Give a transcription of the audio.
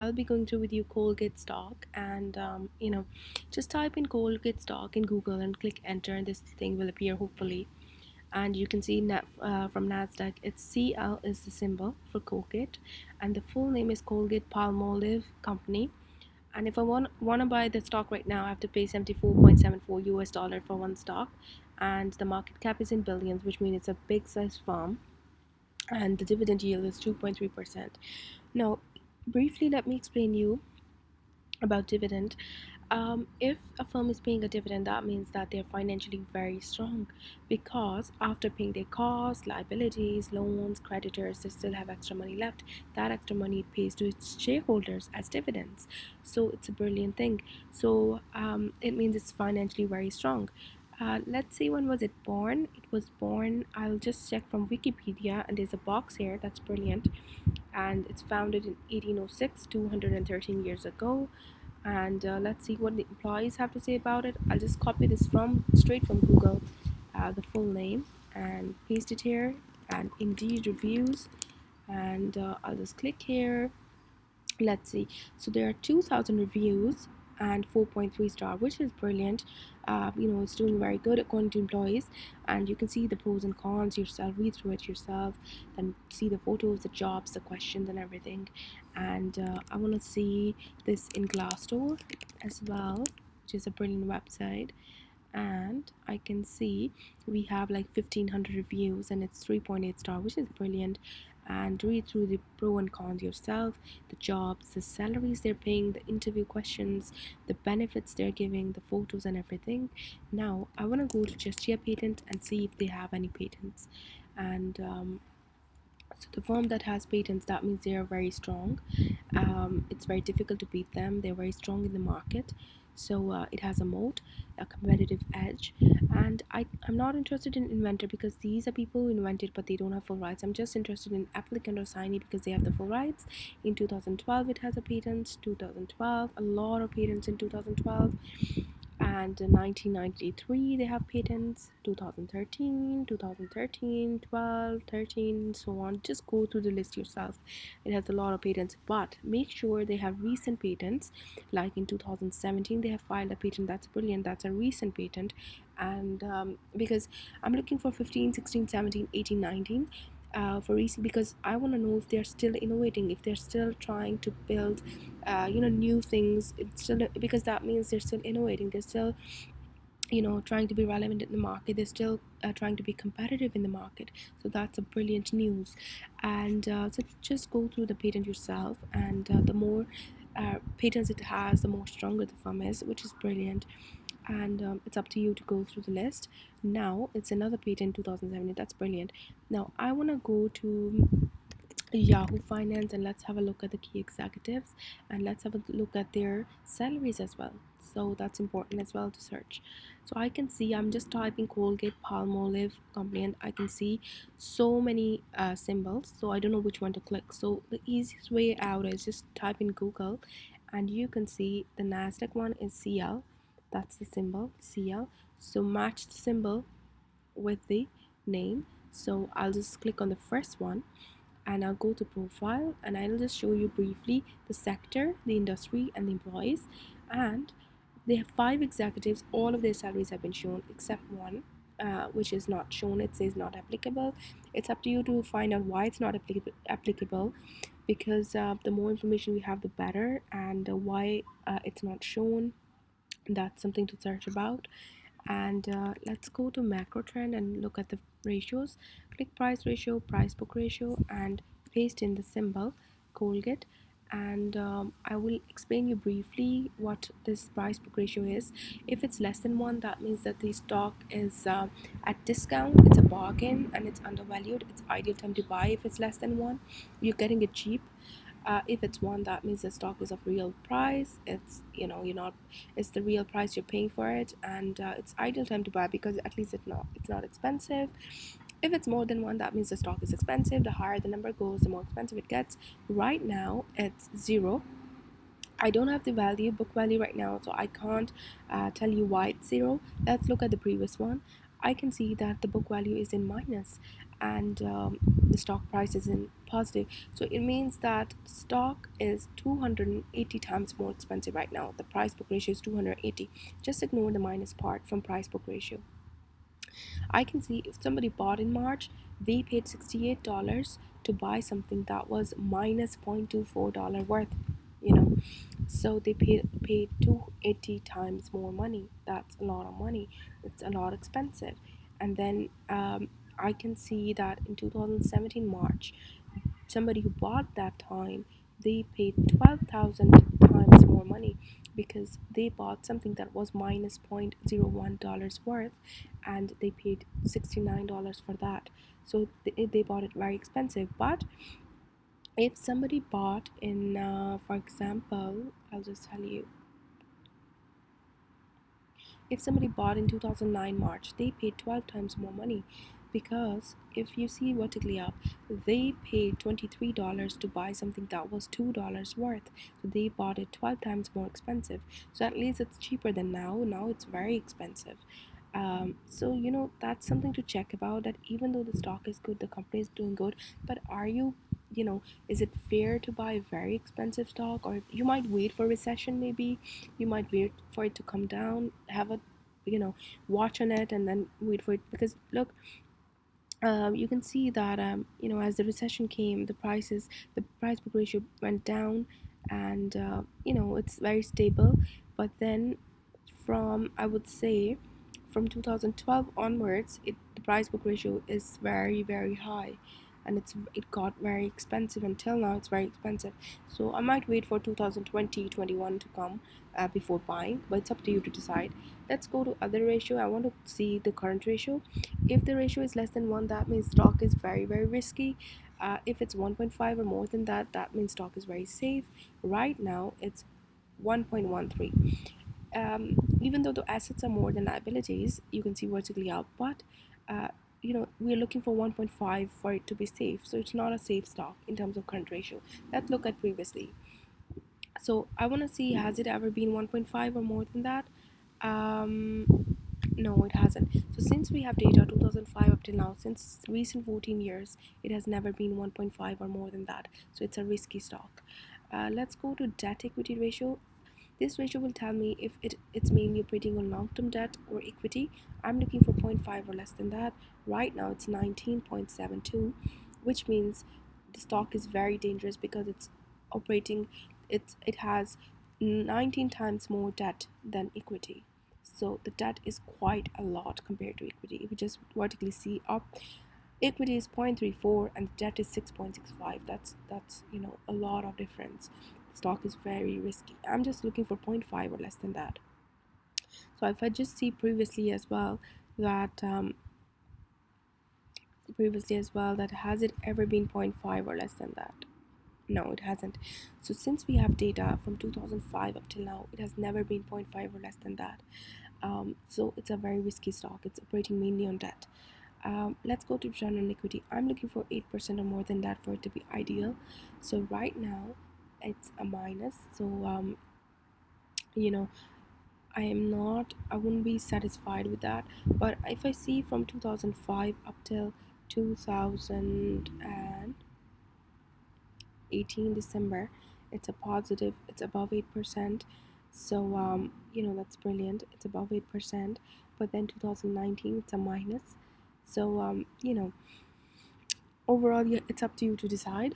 I'll be going through with you Colgate stock, and just type in Colgate stock in Google and click enter, and this thing will appear hopefully. And you can see from Nasdaq, it's CL is the symbol for Colgate, and the full name is Colgate Palmolive Company. And if I want to buy the stock right now, I have to pay 74.74 US dollar for one stock, and the market cap is in billions, which means it's a big size firm, and the dividend yield is 2.3%. Now, briefly, let me explain you about dividend. If a firm is paying a dividend, that means that they're financially very strong, because after paying their costs, liabilities, loans, creditors, they still have extra money left. That extra money it pays to its shareholders as dividends. So it's a brilliant thing. So it means it's financially very strong. Let's see, when was it born? It was born, I'll just check from Wikipedia, and there's a box here that's brilliant. And it's founded in 1806, 213 years ago. And let's see what the employees have to say about it. I'll just copy this from straight from Google, the full name, and paste it here, and Indeed reviews, and I'll just click here. Let's see, so there are 2,000 reviews and 4.3 star, which is brilliant. It's doing very good according to employees, and you can see the pros and cons yourself, read through it yourself, then see the photos, the jobs, the questions, and everything. And I want to see this in Glassdoor as well, which is a brilliant website. And I can see we have like 1,500 reviews, and it's 3.8 star, which is brilliant. And read through the pro and cons yourself, the jobs, the salaries they're paying, the interview questions, the benefits they're giving, the photos, and everything. Now I want to go to Justia Patent and see if they have any patents. And so the firm that has patents, that means they are very strong. It's very difficult to beat them. They're very strong in the market. So it has a moat, a competitive edge. And I'm not interested in inventor, because these are people who invented but they don't have full rights. I'm just interested in applicant or signee, because they have the full rights. In 2012 it has a patent. 2012, a lot of patents in 2012. And in 1993 they have patents. 2013, 2013, 12, 13, so on. Just go through the list yourself. It has a lot of patents, but make sure they have recent patents. Like in 2017 they have filed a patent. That's brilliant. That's a recent patent. And because I'm looking for 15, 16, 17, 18, 19 for recent, because I want to know if they're still innovating, if they're still trying to build new things. It's still, because that means they're still innovating, they're still trying to be relevant in the market, they're still trying to be competitive in the market. So that's a brilliant news. And so just go through the patent yourself, and the more patents it has, the more stronger the firm is, which is brilliant. And it's up to you to go through the list. Now it's another patent 2017. That's brilliant. Now I want to go to Yahoo Finance, and let's have a look at the key executives, and let's have a look at their salaries as well. So that's important as well to search. So I can see, I'm just typing Colgate Palmolive Company, and I can see so many symbols, so I don't know which one to click. So the easiest way out is just type in Google, and you can see the Nasdaq one is CL. That's the symbol CL. So match the symbol with the name. So I'll just click on the first one, and I'll go to profile, and I'll just show you briefly the sector, the industry, and the employees. And they have 5 executives. All of their salaries have been shown except one, which is not shown. It says not applicable. It's up to you to find out why it's not applicable, because the more information we have, the better. And why it's not shown, that's something to search about. And let's go to macro trend and look at the ratios. Click price ratio, price book ratio, and paste in the symbol Colgate. And I will explain you briefly what this price book ratio is. If it's less than 1, that means that the stock is at discount, it's a bargain, and it's undervalued. It's ideal time to buy. If it's less than 1, you're getting it cheap. If it's 1, that means the stock is of real price. It's you're not, it's the real price you're paying for it, and it's ideal time to buy, because at least it's not expensive. If it's more than 1, that means the stock is expensive. The higher the number goes, the more expensive it gets. Right now it's 0. I don't have the book value right now, so I can't tell you why it's 0. Let's look at the previous one. I can see that the book value is in minus, and the stock price is in positive. So it means that stock is 280 times more expensive right now. The price book ratio is 280. Just ignore the minus part from price book ratio. I can see if somebody bought in March, they paid $68 to buy something that was minus $0.24 worth, you know. So they paid 280 times more money. That's a lot of money. It's a lot expensive. And then I can see that in 2017 March, somebody who bought that time, they paid 12,000 times more money because they bought something that was minus $0.01 worth, and they paid $69 for that. So they bought it very expensive. But if somebody bought in, for example, I'll just tell you, if somebody bought in 2009 March, they paid 12 times more money, because if you see vertically up, they paid $23 to buy something that was $2 worth. So they bought it 12 times more expensive. So at least it's cheaper than now. Now it's very expensive. So that's something to check about, that even though the stock is good, the company is doing good, but are you, is it fair to buy very expensive stock? Or you might wait for recession, maybe you might wait for it to come down, have a, you know watch on it, and then wait for it. Because look, you can see that as the recession came, the price book ratio went down, and it's very stable. But then, from, I would say, from 2012 onwards, the price book ratio is very, very high, and it got very expensive. Until now, it's very expensive. So I might wait for 2020 21 to come before buying, but it's up to you to decide. Let's go to other ratio. I want to see the current ratio. If the ratio is less than 1, that means stock is very, very risky. If it's 1.5 or more than that, that means stock is very safe. Right now it's 1.13. Even though the assets are more than liabilities, you can see vertically up, but uh, we're looking for 1.5 for it to be safe. So it's not a safe stock in terms of current ratio. Let's look at previously. So I want to see, has it ever been 1.5 or more than that? um, no, it hasn't. So since we have data 2005 up till now, since recent 14 years, it has never been 1.5 or more than that. So it's a risky stock. Let's go to debt equity ratio. This ratio will tell me if it's mainly operating on long-term debt or equity. I'm looking for zero point 0.5 or less than that. Right now it's 19.72, which means the stock is very dangerous because it's operating, it has 19 times more debt than equity. So the debt is quite a lot compared to equity. If you just vertically see up, equity is 0.34 and the debt is 6.65. That's a lot of difference. The stock is very risky. I'm just looking for zero point 0.5 or less than that. So if I just see that has it ever been zero point 0.5 or less than that? No, it hasn't. So since we have data from 2005 up till now, it has never been zero point 0.5 or less than that. So it's a very risky stock. It's operating mainly on debt. Let's go to return on equity. I'm looking for 8% or more than that for it to be ideal. So right now it's a minus. So you know I wouldn't be satisfied with that. But if I see from 2005 up till 2018 December, it's a positive. It's above 8%. So that's brilliant. It's above 8%. But then 2019 it's a minus. So overall, yeah, it's up to you to decide.